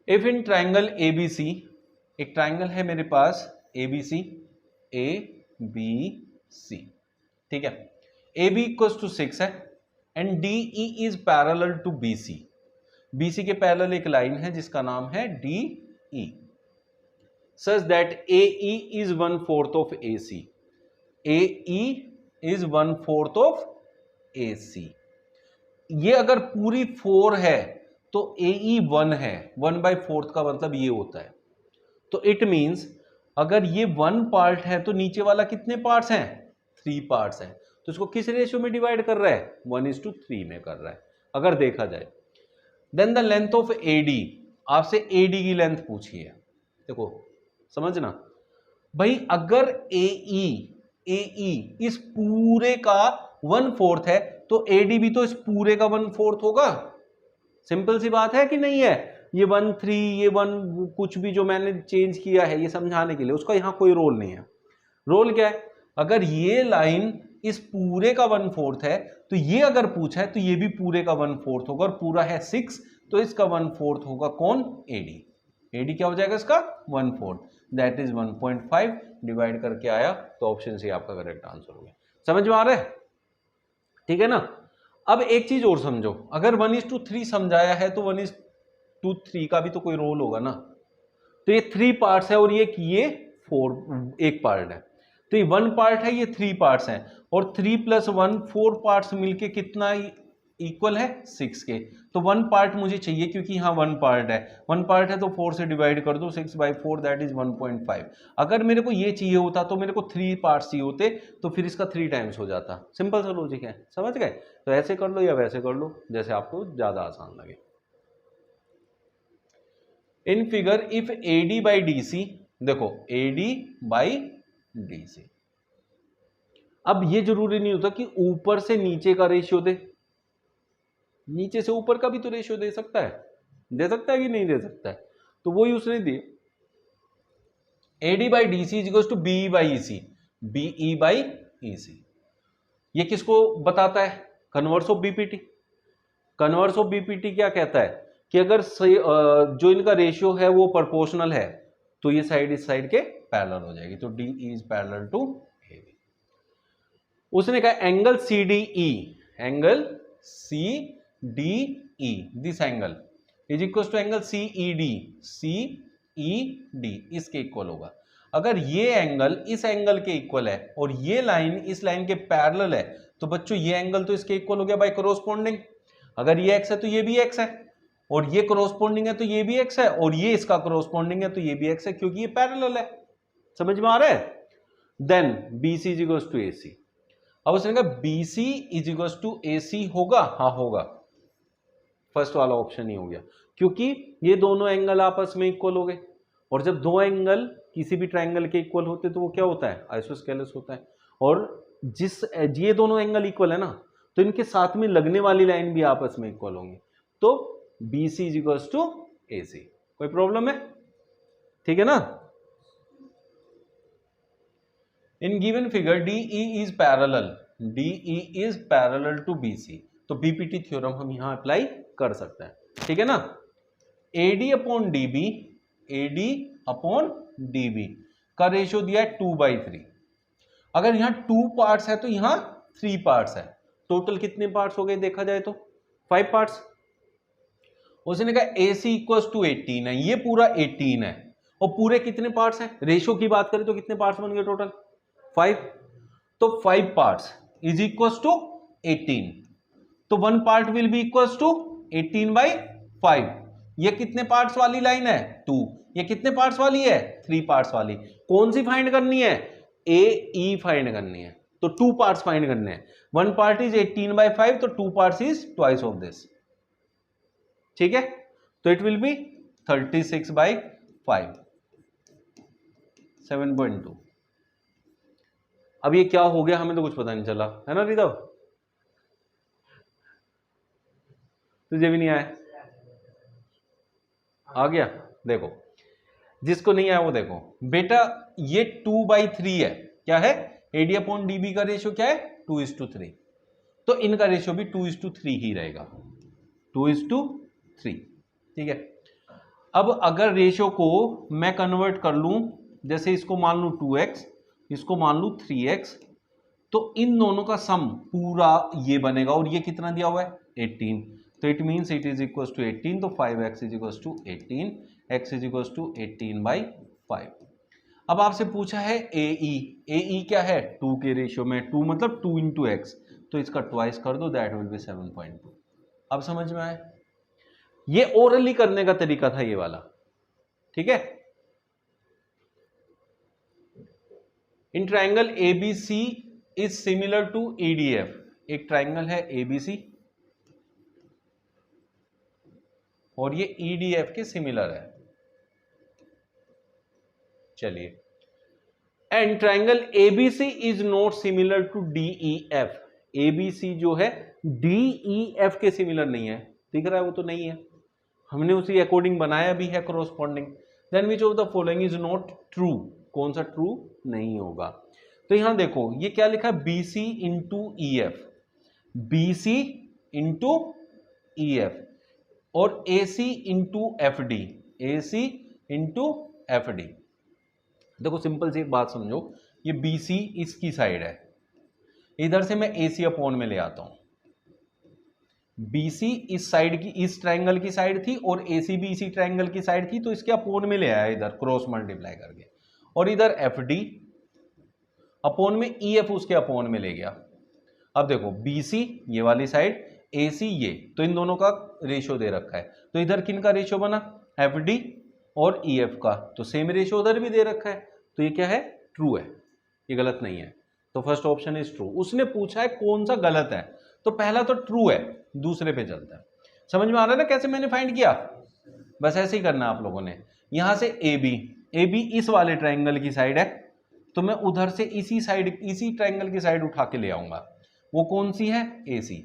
If in triangle ABC, एक triangle है मेरे पास एबीसी, ए बी सी, ठीक है, ए बी इक्वल्स टू 6 है and D E is parallel to B C, B C के parallel एक लाइन है जिसका नाम है D E, such that A E is 1/4 of A C, A E is 1/4 of A C. ये अगर पूरी 4 है तो ए ई 1 है, 1/4 का मतलब ये होता है। तो इट मींस अगर ये 1 पार्ट है तो नीचे वाला कितने पार्ट्स हैं? 3 पार्ट्स हैं। तो इसको किस रेशियो में डिवाइड कर रहा है? 1:3 में कर रहा है अगर देखा जाए। Then the length of AD, आपसे एडी की लेंथ पूछी है। देखो समझना भाई, अगर ए इस पूरे का 1/4 है तो एडी भी तो इस पूरे का 1/4 होगा। सिंपल सी बात है कि नहीं है? ये 1 3 ये 1 कुछ भी जो मैंने चेंज किया है ये समझाने के लिए, उसका यहां कोई रोल नहीं है। रोल क्या है? अगर ये लाइन इस पूरे का 1/4 है तो ये अगर पूछा है तो ये भी पूरे का 1/4 होगा, और पूरा है 6 तो इसका 1/4 होगा कौन? एडी। एडी क्या हो जाएगा इसका? 1/4, दैट इज 1.5 डिवाइड करके आया, तो ऑप्शन सी आपका करेक्ट आंसर हो गया। समझ में आ रहा है? ठीक है ना। अब एक चीज और समझो, अगर 1:3 समझाया है तो 1:3 का भी तो कोई रोल होगा ना। तो ये 3 पार्ट्स है और ये 4 एक पार्ट है, तो ये 1 पार्ट है, ये 3 पार्ट्स हैं, और 3 + 1 4 पार्ट्स मिलके कितना इक्वल है? 6 के। तो 1 पार्ट मुझे चाहिए क्योंकि यहाँ 1 पार्ट है, 1 पार्ट है तो 4 से डिवाइड कर दो, 6/4 दैट इज 1.5। अगर मेरे को ये चाहिए होता तो मेरे को 3 पार्ट्स चाहिए होते, तो फिर इसका 3 टाइम्स हो जाता। सिंपल सा लॉजिक है, समझ गए? तो ऐसे कर लो या वैसे कर लो, जैसे आपको ज्यादा आसान लगे। In figure if AD by DC, देखो AD by DC, अब ये जरूरी नहीं होता कि ऊपर से नीचे का रेशियो दे, नीचे से ऊपर का भी तो रेशियो दे सकता है, दे सकता है कि नहीं दे सकता है? तो वही उसने दिए, AD by DC is equals to BE by EC, BE by EC। ये किसको बताता है? Converse of BPT. Converse of BPT क्या कहता है कि अगर जो इनका रेशियो है वो प्रोपोर्शनल है तो ये साइड इस साइड के पैरेलल हो जाएगी, तो D is parallel to A B. उसने कहा angle CDE, angle CDE, this angle is equal to angle CED, CED इसके इक्वल होगा। अगर ये एंगल इस एंगल के इक्वल है और ये लाइन इस लाइन के पैरेलल है तो बच्चों ये एंगल तो इसके इक्वल हो गया बाय कोरोस्पोंडिंग। अगर ये x है तो ये भी x है, और ये कोरोस्पोंडिंग है तो ये भी x है, और ये इसका कोरोस्पोंडिंग है तो ये भी x है, क्योंकि ये पैरेलल है। समझ में आ रहा है? Then BC is equal to AC। अब उसने कहा BC is equal to AC होगा? हाँ होगा, फर्स्ट वाला ऑप्शन ही हो गया, क्योंकि ये दोनों एंगल आपस में इक्वल हो गए, और जब दो एंगल किसी भी ट्राइंगल के इक्वल होते तो वो क्या होता है? आइसोस्केलेस होता है। और जिस ये दोनों एंगल इक्वल है ना, तो इनके साथ में लगने वाली लाइन भी आपस में इक्वल होंगी, तो BC is equal to AC। कोई प्रॉब्लम है? ठीक है ना। In given figure DE is parallel, DE is parallel to BC, तो बीपीटी थ्योरम हम यहां अप्लाई कर सकते हैं। ठीक है ना। AD upon DB, AD upon DB का रेशियो दिया है 2/3। अगर यहां 2 पार्ट्स है तो यहां 3 पार्ट्स है, टोटल कितने पार्ट्स हो गए देखा जाए तो? 5 पार्ट्स। उसने कहा AC इक्वल्स टू 18 है, ये पूरा 18 है, और पूरे कितने पार्ट्स हैं? रेशियो की बात करें तो कितने पार्ट्स बन गए टोटल? 5। तो 5 पार्ट्स इज इक्वल्स टू 18, तो 1 part will be equals to 18/5। ये कितने पार्ट्स वाली लाइन है? 2। ये कितने पार्ट्स वाली है? 3 पार्ट्स वाली। कौन सी फाइंड करनी है? AE फाइंड करनी है, तो 2 पार्ट्स फाइंड करने हैं। 1 पार्ट इज 18/5, तो 2 parts is twice of this. ठीक है, तो इट विल बी 36/5, 7.2। अब ये क्या हो गया हमें तो कुछ पता नहीं चला, है ना रिदव? तुझे भी नहीं आया? आ गया? देखो, जिसको नहीं आया वो देखो बेटा, ये 2/3 है। क्या है? AD अपॉन DB का रेशियो क्या है? 2:3, तो इनका रेशियो भी 2:3 ही रहेगा, 2:3। ठीक है। अब अगर रेशियो को मैं कन्वर्ट कर लूं, जैसे इसको मान लूं 2x, इसको मान लूं 3x, तो इन दोनों का सम पूरा ये बनेगा, और ये कितना दिया हुआ है 18, तो it means it is equal to 18, तो 5x is equal to 18, x is equal to 18/5। अब आपसे पूछा है AE क्या है 2 के रेशियो में, 2 मतलब 2 इंटू एक्स, तो इसका ट्वाइस कर दो, दैट विल बी 7.2। अब समझ में आए? ये ओरली करने का तरीका था ये वाला, ठीक है। In triangle ABC is similar to EDF, एक ट्राइंगल है ABC और ये EDF के सिमिलर है। चलिए, and triangle ABC is not similar to DEF, ABC जो है DEF के सिमिलर नहीं है, दिख रहा है वो तो नहीं है, हमने उसी अकॉर्डिंग बनाया भी है corresponding. Then which of the following is not true, कौन सा ट्रू नहीं होगा? तो यहां देखो ये क्या लिखा है BC into EF, BC into EF और AC into FD, AC into FD। देखो सिंपल सी एक बात समझो, ये BC इसकी साइड है, इधर से मैं AC अपॉन में ले आता हूं, BC इस साइड की, इस ट्राइंगल की साइड थी और AC भी इसी ट्राइंगल की साइड थी, तो इसके अपॉन में ले आया इधर क्रॉस मल्टीप्लाई करके, और इधर FD अपॉन में EF उसके अपॉन में ले गया। अब देखो BC ये वाली साइड, AC ये, तो इन दोनों का रेशियो दे रखा है, तो इधर किन का रेशियो बना FD और EF का, तो सेम रेशियो उधर भी दे रखा है, तो ये क्या है ट्रू है, ये गलत नहीं है, तो फर्स्ट ऑप्शन इज ट्रू। उसने पूछा है कौन सा गलत है, तो पहला तो ट्रू है, दूसरे पे चलता है। समझ में आ रहा है ना कैसे मैंने फाइंड किया? बस ऐसे ही करना आप लोगों ने। यहां से AB इस वाले ट्राइंगल की साइड है, तो मैं उधर से इसी साइड, इसी ट्राइंगल की साइड उठा के ले आऊंगा, वो कौन सी है AC,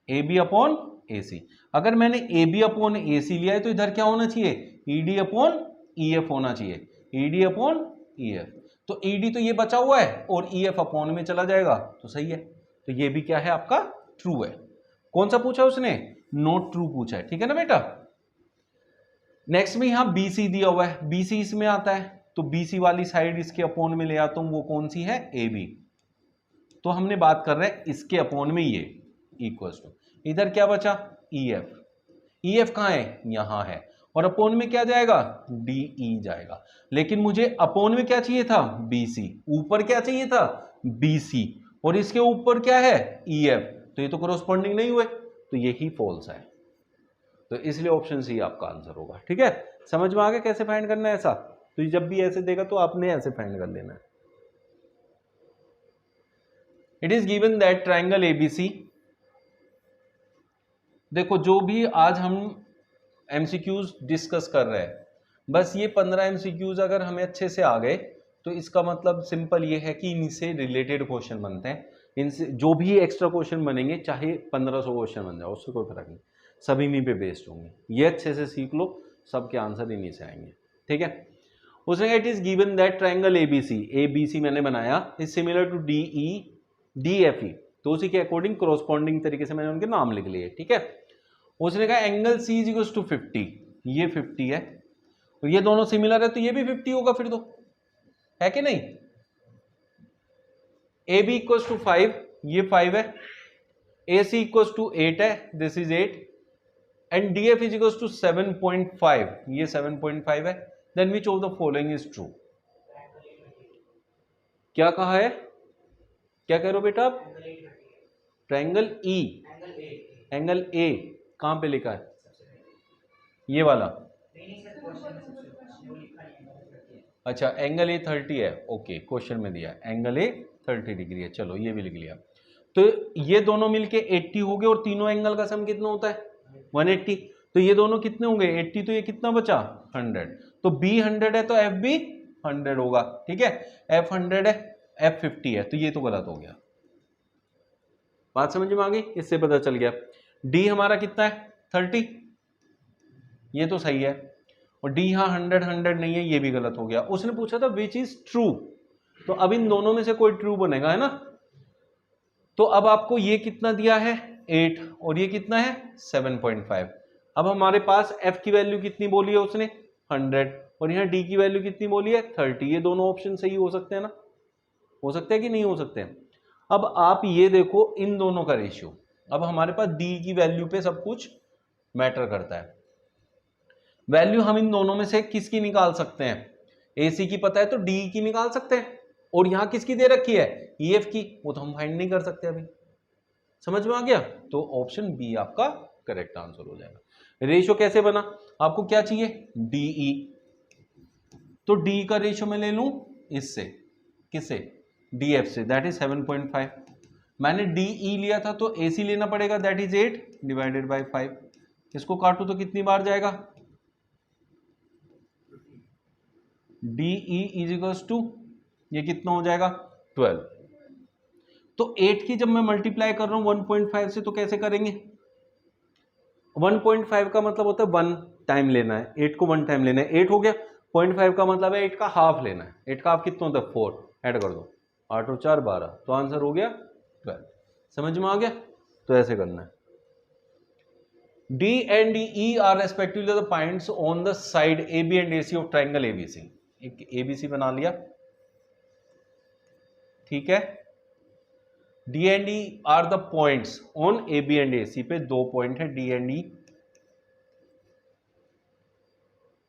AB अपॉन AC। अगर मैंने AB अपॉन AC लिया है तो इधर क्या होना चाहिए ED अपॉन EF होना चाहिए, ED अपॉन EF, तो ED तो ये बचा हुआ है और EF अपॉन में चला जाएगा, तो सही है, तो ये भी क्या है आपका ट्रू है। कौन सा पूछा उसने? नॉट ट्रू पूछा है, ठीक है ना बेटा। नेक्स्ट में यहां BC दिया हुआ है, BC इसमें आता है, तो BC वाली साइड इसके अपॉन में ले आता हूं, वो कौन सी है AB, तो हमने बात कर रहे हैं इसके अपॉन में ये इक्वल्स टू, इधर क्या बचा EF कहां है यहां है, और अपॉन में क्या जाएगा DE जाएगा, लेकिन मुझे अपॉन में क्या चाहिए था BC, ऊपर क्या चाहिए था BC, और इसके ऊपर क्या है EF, तो ये तो कोरोस्पॉन्डिंग नहीं हुए, तो यही फॉल्स है, तो इसलिए ऑप्शन सी आपका आंसर होगा। ठीक है, समझ में आ गया कैसे फाइंड करना है ऐसा, तो जब भी ऐसे देगा तो आपने ऐसे फाइंड कर लेना है। It is given that triangle ABC, देखो जो भी आज हम MCQs डिस्कस कर रहे हैं, बस ये 15 MCQs अगर हमें अच्छे से आ गए तो इसका मतलब सिंपल ये है कि इनसे रिलेटेड क्वेश्चन बनते हैं, इनसे जो भी एक्स्ट्रा क्वेश्चन बनेंगे चाहे 1500 क्वेश्चन बन जाए उससे कोई फर्क नहीं, सभी इन्हीं पे बेस्ड होंगे, ये अच्छे से सीख लो, सबके आंसर इन्हीं से आएंगे। ठीक है, उसने कहा it is given that triangle ABC मैंने बनाया इज सिमिलर टू DFE, तो उसी के अकॉर्डिंग कोरोस्पॉन्डिंग तरीके से मैंने उनके नाम लिख लिए। ठीक है, उसने कहा angle C is equal to 50, ये 50 है, तो ये दोनों सिमिलर है तो ये भी 50 होगा, फिर तो है कि नहीं। AB इक्वल्स टू 5, ये 5 है, AC इक्वल्स टू 8 है, this is 8, and DF is equals to 7.5, ये 7.5 है, then which of the following is true. क्या कहा है, क्या कह रहे हो बेटा आप? ट्राइंगल E, एंगल A कहां पे लिखा है, ये वाला, अच्छा एंगल A 30 है, ओके क्वेश्चन में दिया एंगल A 30 डिग्री है, चलो ये भी लिख लिया। तो ये दोनों मिलके 80 हो गए और तीनों एंगल का सम कितना होता है 180, तो ये दोनों कितने होंगे 80, तो ये कितना बचा 100, तो B 100 है तो F भी 100 होगा। ठीक है, F 100 है, F 50 है, तो ये तो गलत हो गया, बात समझ में आ गई, इससे पता चल गया। D हमारा कितना है 30, ये तो सही है, और D यहाँ 100 नहीं है, ये भी गलत हो गया। उसने पूछा था विच इज ट्रू, तो अब इन दोनों में से कोई ट्रू बनेगा, है ना। तो अब आपको ये कितना दिया है 8 और ये कितना है 7.5, अब हमारे पास f की वैल्यू कितनी बोली है उसने 100 और यहाँ d की वैल्यू कितनी बोली है 30। ये दोनों ऑप्शन सही हो सकते हैं ना, हो सकते हैं कि नहीं हो सकते हैं। अब आप ये देखो इन दोनों का रेशियो, अब हमारे पास d की वैल्यू पे सब कुछ मैटर करता है। वैल्यू हम इन दोनों में से किसकी निकाल सकते हैं, AC की पता है तो D की निकाल सकते हैं, और यहां किसकी दे रखी है EF की, वो तो हम फाइंड नहीं कर सकते अभी। समझ में आ गया, तो ऑप्शन बी आपका करेक्ट आंसर हो जाएगा। रेशियो कैसे बना, आपको क्या चाहिए DE, तो D का रेशियो मैं ले लूं इससे, किससे DF से, दैट इज 7.5। मैंने DE लिया था तो AC लेना पड़ेगा, दैट इज 8 डिवाइडेड बाय 5। इसको काटू तो कितनी बार जाएगा, DE इज इक्वल्स टू ये कितना हो जाएगा 12। तो 8 की जब मैं मल्टीप्लाई कर रहा हूं 1.5 से तो कैसे करेंगे, 1.5 का मतलब होता है 1 टाइम लेना है, 8 को 1 टाइम लेना है, 8 हो गया। 0.5 का मतलब है 8 का हाफ लेना है, 8 का हाफ कितना होता है 4, ऐड कर दो 8 और 4 12, तो आंसर हो गया 12। समझ में आ गया, तो ऐसे करना है। D and E are respectively the points on the side AB and AC of triangle ABC। एक ABC बना लिया, ठीक है। D and E are the points on AB and AC पे दो पॉइंट है D and E,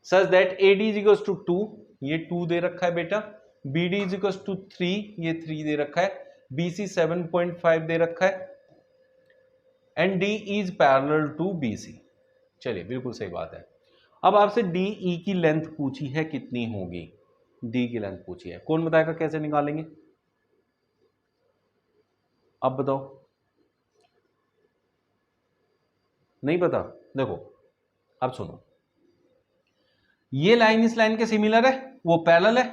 such that AD is equals to 2, ये 2 दे रखा है बेटा, BD is equals to 3, ये 3 दे रखा है, BC 7.5 दे रखा है, and D is parallel to BC। चलिए बिल्कुल सही बात है। अब आपसे DE की लेंथ पूछी है कितनी होगी, D की लेंथ पूछी है, कौन बताएगा कैसे निकालेंगे, आप बताओ, नहीं पता, देखो अब सुनो, ये लाइन इस लाइन के सिमिलर है, वो पैरेलल है,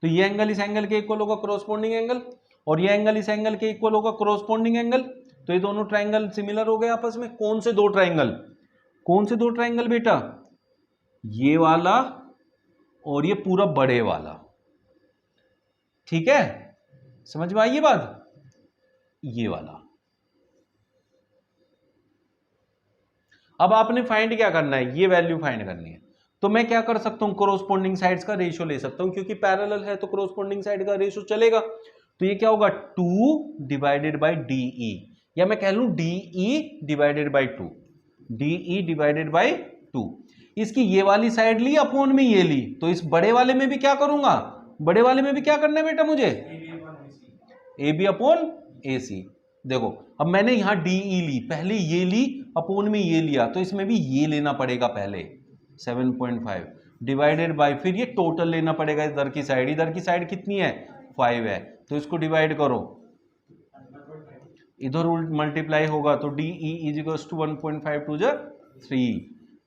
तो ये एंगल इस एंगल के इक्वल होगा कॉरस्पॉन्डिंग एंगल, और ये एंगल इस एंगल के इक्वल होगा कॉरस्पॉन्डिंग एंगल, तो ये दोनों ट्राइंगल सिमिलर हो गए आपस में। कौन से दो ट्राइंगल, कौन से दो ट्राइंगल बेटा, ये वाला और ये पूरा बड़े वाला, ठीक है, समझ में आई ये बात, ये वाला। अब आपने फाइंड क्या करना है, ये वैल्यू फाइंड करनी है, तो मैं क्या कर सकता हूं कोरोस्पोंडिंग साइड्स का रेशियो ले सकता हूं, क्योंकि पैरेलल है तो कोरोस्पोंडिंग साइड का रेशियो चलेगा, तो ये क्या होगा 2 डिवाइडेड बाय DE, या मैं कह लूं DE divided by 2, DE divided by 2। इसकी ये वाली साइड ली अपॉन में ये ली, तो इस बड़े वाले में भी क्या करूंगा, बड़े वाले में भी क्या करना है बेटा मुझे, AB अपॉन AC। देखो अब मैंने यहां DE ली, पहले ये ली अपॉन में ये लिया, तो इसमें भी ये लेना पड़ेगा पहले 7.5 डिवाइडेड बाय, फिर ये टोटल लेना पड़ेगा इधर की साइड, इधर की साइड कितनी है 5 है, तो इसको डिवाइड करो, इधर उल्ट मल्टीप्लाई होगा, तो DE is equals to 1.5 to 3,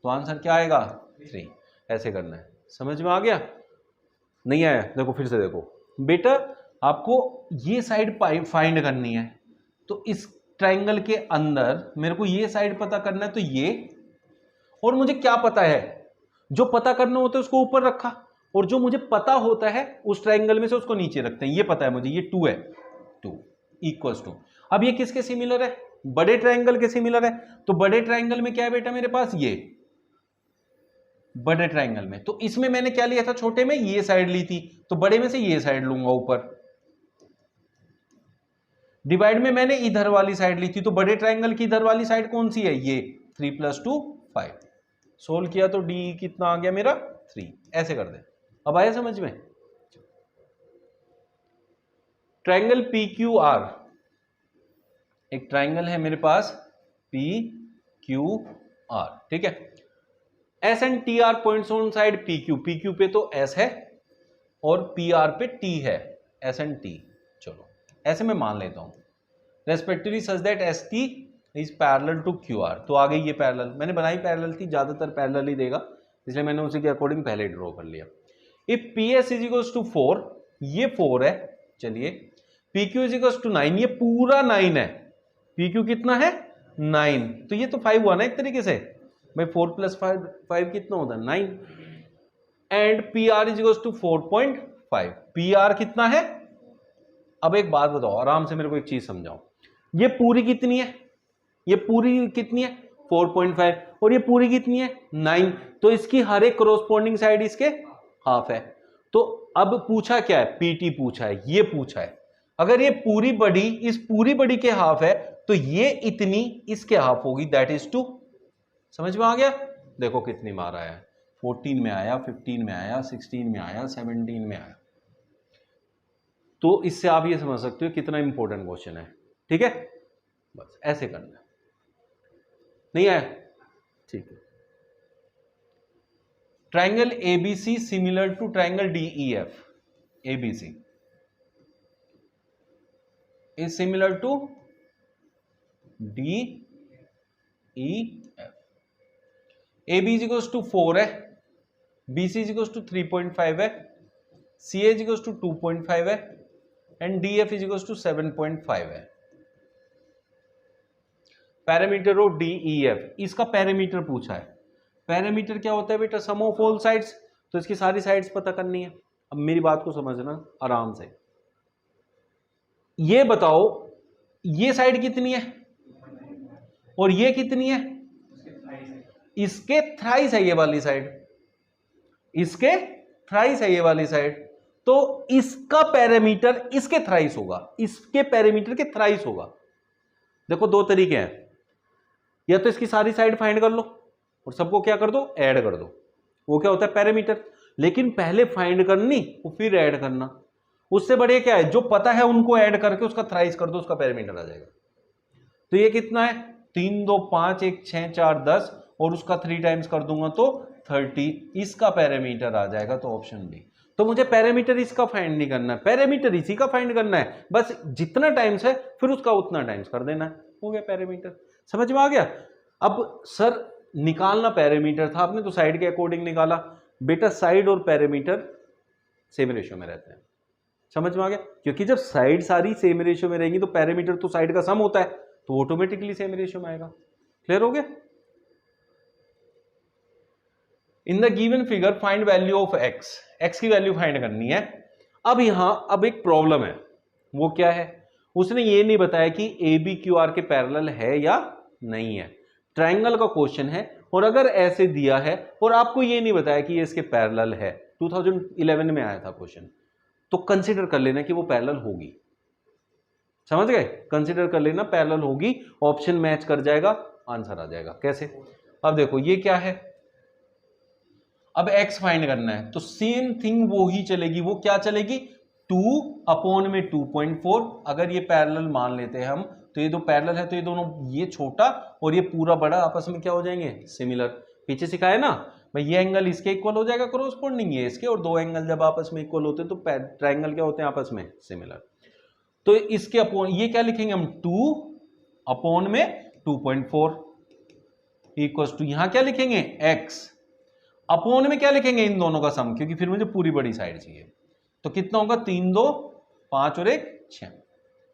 तो आंसर क्या आएगा 3। ऐसे करना है, समझ में आ गया, नहीं आया, देखो फिर से देखो बेटा, आपको ये साइड फाइंड करनी है, तो इस ट्राइंगल के अंदर मेरे को ये साइड पता करना है, तो ये, और मुझे क्या पता है, जो पता करना होता है उसको ऊपर रखा, और जो मुझे पता होता है उस ट्राइंगल में से उसको नीचे रखते हैं। ये पता है मुझे, ये 2 है, 2 इक्वल्स टू, अब ये किसके सिमिलर है, बड़े ट्राइंगल के सिमिलर है, तो बड़े ट्राइंगल में क्या है बेटा मेरे पास, ये बड़े ट्राइंगल में, तो इसमें मैंने क्या लिया था, छोटे में ये साइड ली थी, तो बड़े में से ये साइड लूंगा ऊपर, डिवाइड में मैंने इधर वाली साइड ली थी, तो बड़े ट्राइंगल की इधर वाली साइड कौन सी है, ये 3 + 2 5, सोल्व किया तो D कितना आ गया मेरा 3। ऐसे कर दे, अब आया समझ में। ट्राइंगल PQR, एक ट्राइंगल है मेरे पास PQR, ठीक है, S and TR points on side PQ पे तो S है और PR पे T है, S एंड T, चलो ऐसे मैं मान लेता हूं, respectively such that ST is parallel to QR, तो आ गई ये पैरेलल, मैंने बनाई पैरेलल थी, ज्यादातर पैरेलल ही देगा, इसलिए मैंने उसी के अकॉर्डिंग पहले ड्रॉ कर लिया। If PS is equals to 4, ये 4 है, चलिए PQ इज इक्वल्स टू 9, ये पूरा 9 है, PQ कितना है 9, तो ये तो 5 हुआ ना एक तरीके से भाई, 4 + 5 कितना होता है 9, and PR is equals to 4.5, PR कितना है, अब एक बात बताओ आराम से मेरे को एक चीज समझाओ, ये पूरी कितनी है, ये पूरी कितनी है 4.5 और ये पूरी कितनी है 9, तो इसकी हर एक कोरोस्पोंडिंग साइड इसके हाफ है। तो अब पूछा क्या है, पीटी पूछा है, ये पूछा है अगर ये पूरी बड़ी इस पूरी बड़ी के हाफ है तो ये इतनी इसके हाफ होगी, दैट इज 2। समझ में आ गया? देखो कितनी मार आया है, 14 में आया, 15 में आया, 16 में आया, 17 में आया। तो इससे आप ये समझ सकते हो कितना इंपॉर्टेंट क्वेश्चन है। ठीक है, बस ऐसे करना है। नहीं आया? ठीक है। Triangle ABC similar to triangle DEF. ABC is similar to DEF. AB is equals to 4 है, BC इज इक्वल्स टू 3.5 है, CA इज इक्वल्स टू 2.5 है and DF is equals to 7.5 है। पैरामीटर ऑफ DEF, इसका parameter पूछा है। Parameter क्या होता है बेटा? Sum of all sides. तो इसकी सारी साइड्स पता करनी है। अब मेरी बात को समझना आराम से, ये बताओ ये साइड कितनी है और ये कितनी है? इसके थ्राइस है ये वाली साइड, इसके थ्राइस है ये वाली साइड, तो इसका पैरामीटर इसके थ्राइस होगा, इसके पैरामीटर के थ्राइस होगा। देखो दो तरीके हैं, या तो इसकी सारी साइड फाइंड कर लो और सबको क्या कर दो, ऐड कर दो, वो क्या होता है पैरामीटर। लेकिन पहले फाइंड करनी और फिर ऐड करना, उससे बढ़िया क्या है, जो पता है उनको ऐड करके उसका थ्राइस कर दो, उसका पैरामीटर आ जाएगा। तो ये कितना है? 3 2 5 1 6 4 10 और उसका 3 टाइम्स कर दूंगा तो 30, इसका पैरामीटर आ जाएगा। तो ऑप्शन डी। तो मुझे पैरामीटर इसका फाइंड नहीं करना है, पैरामीटर इसी का फाइंड करना है, बस जितना टाइम्स है फिर उसका उतना टाइम्स कर देना है, हो गया पैरामीटर। समझ में आ गया? अब सर निकालना पैरामीटर था आपने तो साइड के अकॉर्डिंग निकाला। बेटा साइड और पैरामीटर सेम रेशियो में रहते हैं। समझ में आ गया? क्योंकि जब साइड सारी सेम रेशियो में रहेंगी तो पैरामीटर तो साइड का सम होता है, तो ऑटोमेटिकली सेम रेशियो में आएगा। क्लियर हो गया? इन the given figure find value of x, x की वैल्यू फाइंड करनी है। अब यहां अब एक प्रॉब्लम है, वो क्या है? उसने ये नहीं बताया कि ए बी क्यू आर के पैरेलल है या नहीं है। ट्राइंगल का क्वेश्चन है और अगर ऐसे दिया है और आपको ये नहीं बताया कि ये इसके पैरेलल है, 2011 में आया था क्वेश्चन, तो कंसीडर कर लेना कि वो पैरेलल होगी। समझ गए? कंसीडर कर लेना पैरेलल होगी, ऑप्शन मैच कर जाएगा, आंसर आ जाएगा। कैसे? अब देखो ये क्या है, अब x फाइंड करना है तो सेम थिंग वो ही चलेगी। वो क्या चलेगी? 2 अपॉन में 2.4। अगर ये पैरेलल मान लेते हैं हम, तो ये दो पैरेलल है तो ये दोनों, ये छोटा और ये पूरा बड़ा आपस में क्या हो जाएंगे? सिमिलर। पीछे सिखाया ना भाई, ये एंगल इसके इक्वल हो जाएगा कोरोस्पोंडिंग, ये इसके, और दो एंगल जब आपस में इक्वल होते हैं तो ट्राइंगल क्या होते हैं? आपस में सिमिलर। तो इसके अपॉन ये क्या लिखेंगे हम? 2 अपॉन में 2.4 इक्वल टू, यहां क्या लिखेंगे? x अपॉन में क्या लिखेंगे? इन दोनों का सम, क्योंकि फिर मुझे पूरी बड़ी साइड चाहिए। तो कितना होगा? 3 2 5 और 1 6।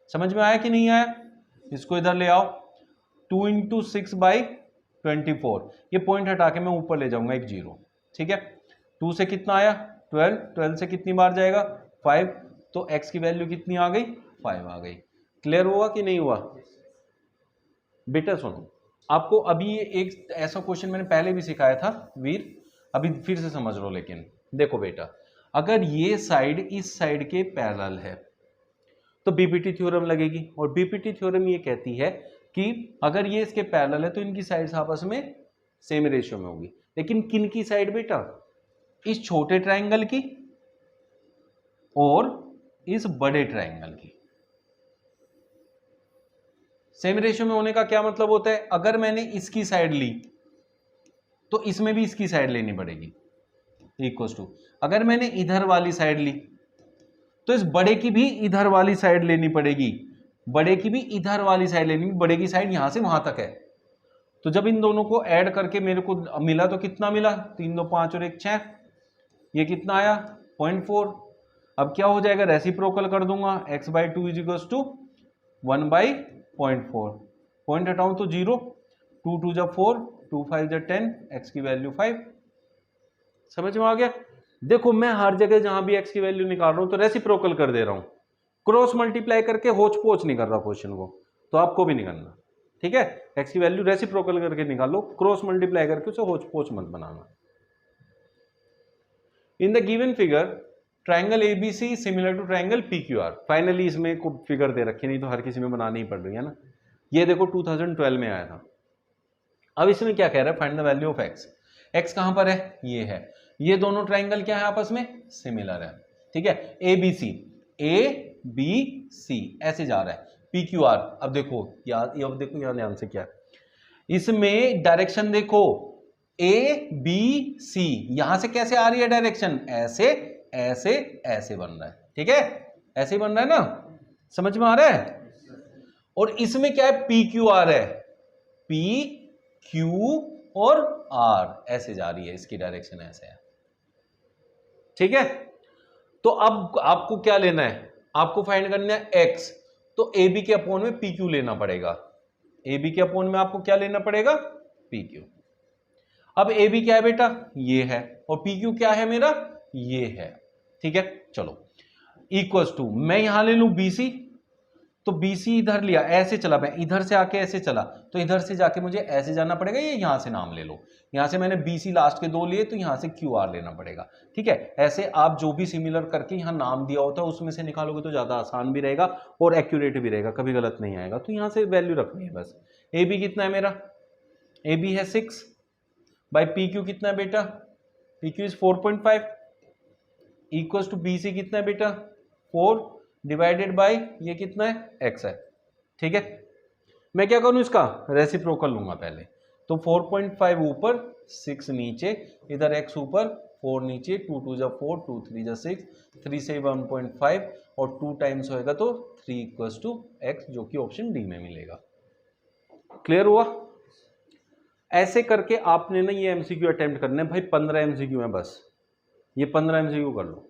समझ में आया कि नहीं आया? इसको इधर ले आओ, 2 इंटू 6/24। ये पॉइंट हटा के मैं ऊपर ले जाऊंगा एक 0। ठीक है, 2 से कितना आया? 12, 12 से कितनी बार जाएगा? 5। तो x की वैल्यू कितनी आ गई? 5 आ गई। क्लियर हुआ कि नहीं हुआ? बेटा सुनो, आपको अभी एक ऐसा क्वेश्चन मैंने पहले भी सिखाया था वीर, अभी फिर से समझ लो। लेकिन देखो बेटा, अगर ये साइड इस साइड के पैरेलल है तो बीपीटी थ्योरम लगेगी, और बीपीटी थ्योरम ये कहती है कि अगर ये इसके पैरेलल है तो इनकी साइड्स आपस में सेम रेशियो में होगी। लेकिन किन की साइड बेटा? इस छोटे ट्राइंगल की और इस बड़े ट्राइंगल की। सेम रेशियो में होने का क्या मतलब होता है? अगर मैंने इसकी साइड ली तो इसमें भी इसकी साइड लेनी पड़ेगी, इक्वल टू अगर मैंने इधर वाली साइड ली तो इस बड़े की भी इधर वाली साइड लेनी पड़ेगी, बड़े की भी इधर वाली साइड लेनी, बड़े की साइड यहां से वहां तक है। तो जब इन दोनों को ऐड करके मेरे को मिला तो कितना मिला? 3 2 5 और 1 6। ये कितना आया? 0.4। अब क्या हो जाएगा? रेसिप्रोकल कर दूंगा, x/2 is equal to 1/0.4। Point हटाऊं तो 0, 2 2 जा 4, 2 5 जा 10, x की वैल्यू 5। समझ में आ गया? देखो मैं हर जगह जहां भी x की वैल्यू निकाल रहा हूं तो रेसिप्रोकल कर दे रहा हूं, क्रॉस मल्टीप्लाई करके होच पोच नहीं कर रहा क्वेश्चन को, तो आपको भी नहीं करना। ठीक है, x की वैल्यू रेसिप्रोकल करके निकालो, क्रॉस मल्टीप्लाई करके उसे होच पोच मत बनाना। In the given figure triangle ABC similar to triangle PQR. Finally इसमें को फिगर दे रखी, नहीं तो हर किसी में बनानी ही पड़ रही है ना। ये देखो 2012 में आया था। अब इसमें क्या कह रहा है, find the value of x। x कहां पर है, ये है। ये दोनों ट्राइंगल क्या है, आपस में सिमिलर है, ठीक है। ए बी सी ऐसे जा रहा है। पी क्यू आर, अब देखो याद, अब देखो यहाँ ध्यान से, क्या इसमें डायरेक्शन देखो, ए बी सी, यहां से कैसे आ रही है डायरेक्शन, ऐसे ऐसे ऐसे बन रहा है, ठीक है, ऐसे ही बन रहा है ना, समझ में आ रहा है। और इसमें क्या है, पी क्यू आर है, पी क्यू और आर ऐसे जा रही है, इसकी डायरेक्शन ऐसे है, ठीक है। तो अब आपको क्या लेना है, आपको फाइंड करना है x, तो ए बी के अपोन में पी क्यू लेना पड़ेगा। ए बी के अपोन में आपको क्या लेना पड़ेगा, पी क्यू। अब ए बी क्या है बेटा, ये है, और पी क्यू क्या है मेरा, ये है, ठीक है। चलो इक्वल्स टू, मैं यहां ले लूं बीसी, तो बीसी इधर लिया, ऐसे चला, मैं इधर से आके ऐसे चला, तो इधर से जाके मुझे ऐसे जाना पड़ेगा, ये यहां से नाम ले लो, यहां से मैंने बीसी लास्ट के दो लिए, तो यहां से क्यू आर लेना पड़ेगा, ठीक है। ऐसे आप जो भी सिमिलर करके यहां नाम दिया होता है उसमें से निकालोगे तो ज्यादा आसान भी रहेगा और एक्यूरेट भी रहेगा, कभी गलत नहीं आएगा। तो यहां से वैल्यू रखनी है बस। ए बी कितना है मेरा, ए बी है 6 बाई पी क्यू कितना है बेटा, P Q is 4.5 equals to B C कितना है बेटा 4 डिवाइडेड बाय ये कितना है x है, ठीक है। मैं क्या करूं, इसका रेसिप्रोकल लूंगा पहले, तो 4.5 ऊपर 6 नीचे, इधर x ऊपर 4 नीचे, 2 2 जा 4 2 3 जा 6, 3 से 1.5 और 2 टाइम्स होएगा तो 3 इक्वल्स टू x, जो कि ऑप्शन डी में मिलेगा। क्लियर हुआ। ऐसे करके आपने ना ये एमसीक्यू अटेम्प्ट करने हैं भाई, 15 एमसीक्यू है बस, ये 15 एमसीक्यू कर लो।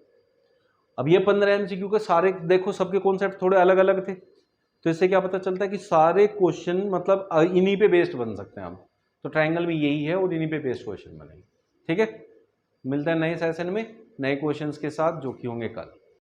अब ये 15 एमसीक्यू के सारे देखो, सबके कॉन्सेप्ट थोड़े अलग अलग थे, तो इससे क्या पता चलता है कि सारे क्वेश्चन मतलब इन्हीं पे बेस्ड बन सकते हैं हम। तो ट्राइंगल में यही है और इन्हीं पे बेस्ड क्वेश्चन बनेंगे, ठीक है। मिलते हैं नए सेशन में नए क्वेश्चंस के साथ, जो कि होंगे कल।